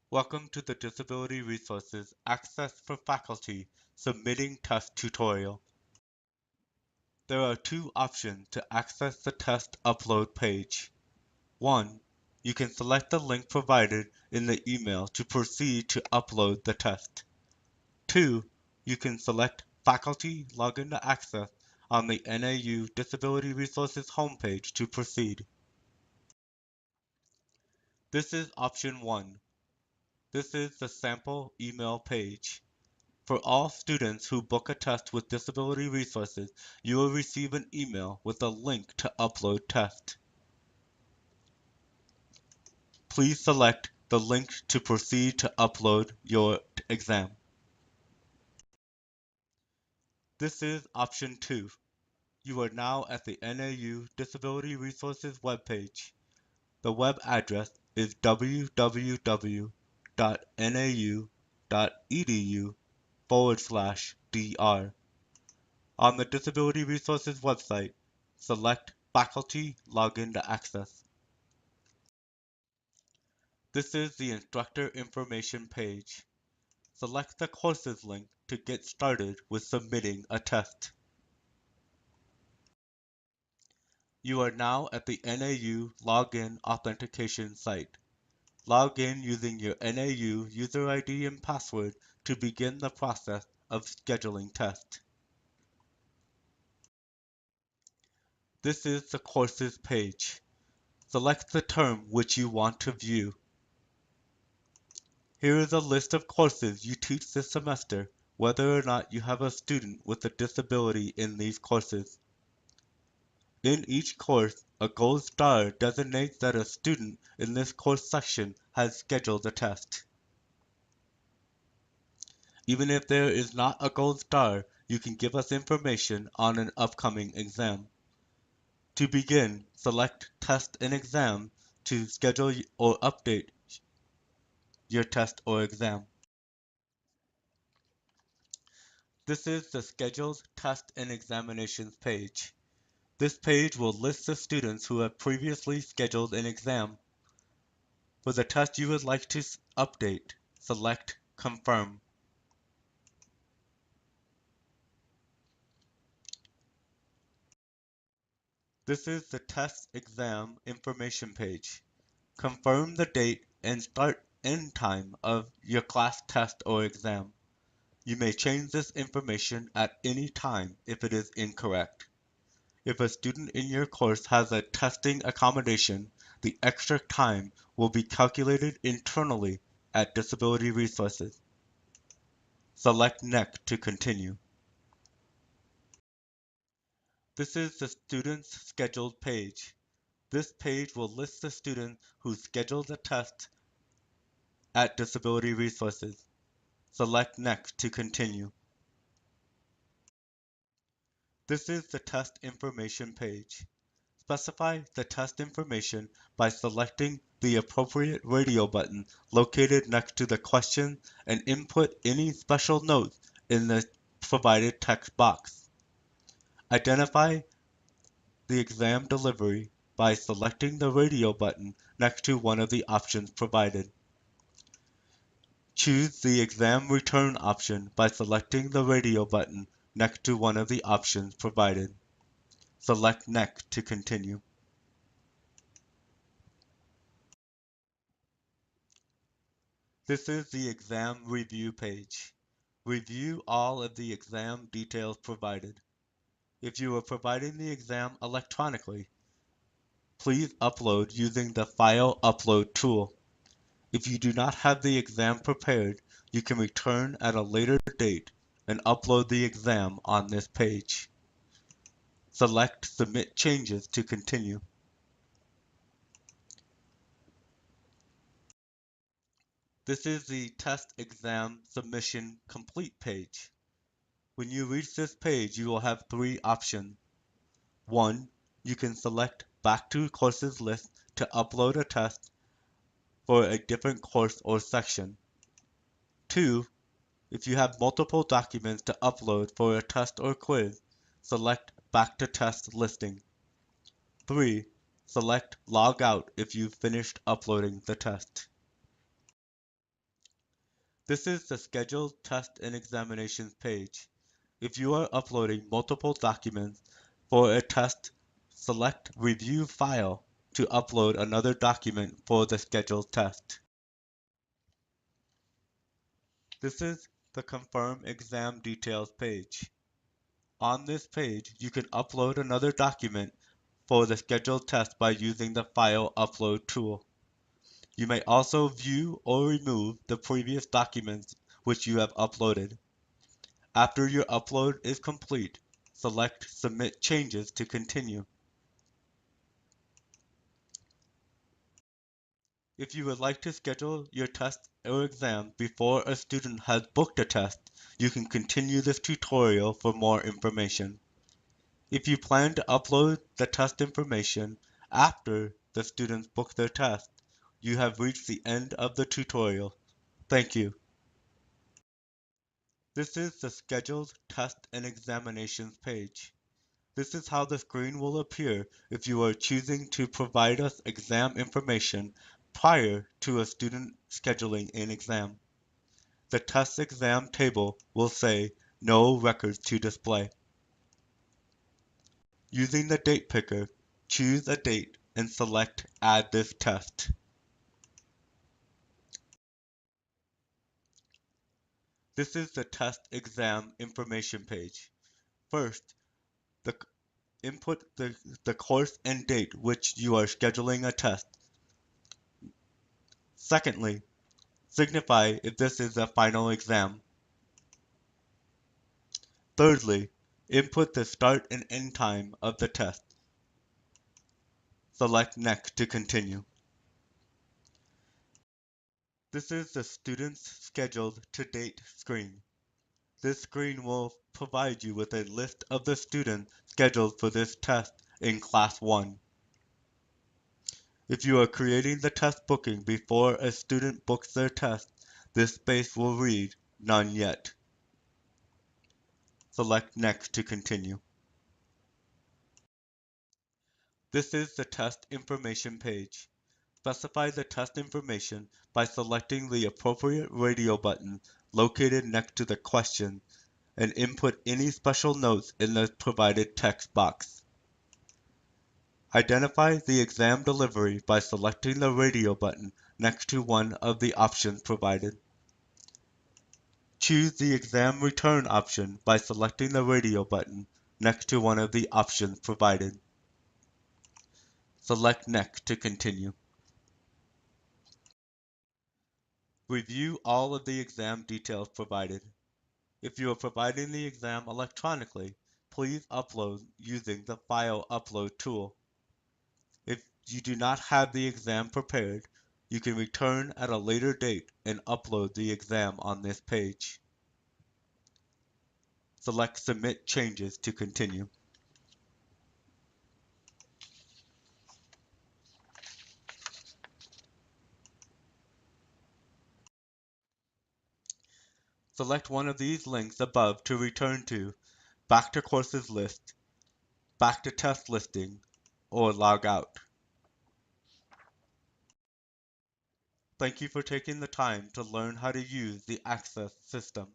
Welcome to the Disability Resources Access for Faculty Submitting Test tutorial. There are two options to access the test upload page. One, you can select the link provided in the email to proceed to upload the test. Two, you can select Faculty Login to Access on the NAU Disability Resources homepage to proceed. This is option one. This is the sample email page. For all students who book a test with Disability Resources, you will receive an email with a link to upload test. Please select the link to proceed to upload your exam. This is option 2. You are now at the NAU Disability Resources webpage. The web address is www.nau.edu/dr. On the Disability Resources website, select Faculty Login to Access. This is the instructor information page. Select the courses link to get started with submitting a test. You are now at the NAU Login Authentication site. Log in using your NAU user ID and password to begin the process of scheduling tests. This is the courses page. Select the term which you want to view. Here is a list of courses you teach this semester, whether or not you have a student with a disability in these courses. In each course, a gold star designates that a student in this course section has scheduled a test. Even if there is not a gold star, you can give us information on an upcoming exam. To begin, select Test and Exam to schedule or update your test or exam. This is the Scheduled Test and Examinations page. This page will list the students who have previously scheduled an exam. For the test you would like to update, select Confirm. This is the test exam information page. Confirm the date and start end time of your class test or exam. You may change this information at any time if it is incorrect. If a student in your course has a testing accommodation, the extra time will be calculated internally at Disability Resources. Select Next to continue. This is the Students Scheduled page. This page will list the student who scheduled a test at Disability Resources. Select Next to continue. This is the test information page. Specify the test information by selecting the appropriate radio button located next to the question and input any special notes in the provided text box. Identify the exam delivery by selecting the radio button next to one of the options provided. Choose the exam return option by selecting the radio button next to one of the options provided. Select Next to continue. This is the exam review page. Review all of the exam details provided. If you are providing the exam electronically, please upload using the File Upload tool. If you do not have the exam prepared, you can return at a later date and upload the exam on this page. Select Submit Changes to continue. This is the test exam submission complete page. When you reach this page, you will have three options. One, you can select Back to Courses list to upload a test for a different course or section. Two, if you have multiple documents to upload for a test or quiz, select Back to Test listing. 3. Select Log out if you've finished uploading the test. This is the Scheduled Test and Examinations page. If you are uploading multiple documents for a test, select Review File to upload another document for the scheduled test. This is the Confirm Exam Details page. On this page, you can upload another document for the scheduled test by using the File Upload tool. You may also view or remove the previous documents which you have uploaded. After your upload is complete, select Submit Changes to continue. If you would like to schedule your test or exam before a student has booked a test, you can continue this tutorial for more information. If you plan to upload the test information after the students book their test, you have reached the end of the tutorial. Thank you. This is the Scheduled Test and Examinations page. This is how the screen will appear if you are choosing to provide us exam information prior to a student scheduling an exam. The test exam table will say "No records to display." Using the date picker, choose a date and select Add this test. This is the test exam information page. First, the input the course and date which you are scheduling a test. Secondly, signify if this is a final exam. Thirdly, input the start and end time of the test. Select Next to continue. This is the Students Scheduled to Date screen. This screen will provide you with a list of the students scheduled for this test in Class 1. If you are creating the test booking before a student books their test, this space will read None yet. Select Next to continue. This is the test information page. Specify the test information by selecting the appropriate radio button located next to the question and input any special notes in the provided text box. Identify the exam delivery by selecting the radio button next to one of the options provided. Choose the exam return option by selecting the radio button next to one of the options provided. Select Next to continue. Review all of the exam details provided. If you are providing the exam electronically, please upload using the File Upload tool. If you do not have the exam prepared, you can return at a later date and upload the exam on this page. Select Submit Changes to continue. Select one of these links above to return to Back to Courses List, Back to Test Listing, or log out. Thank you for taking the time to learn how to use the AXess system.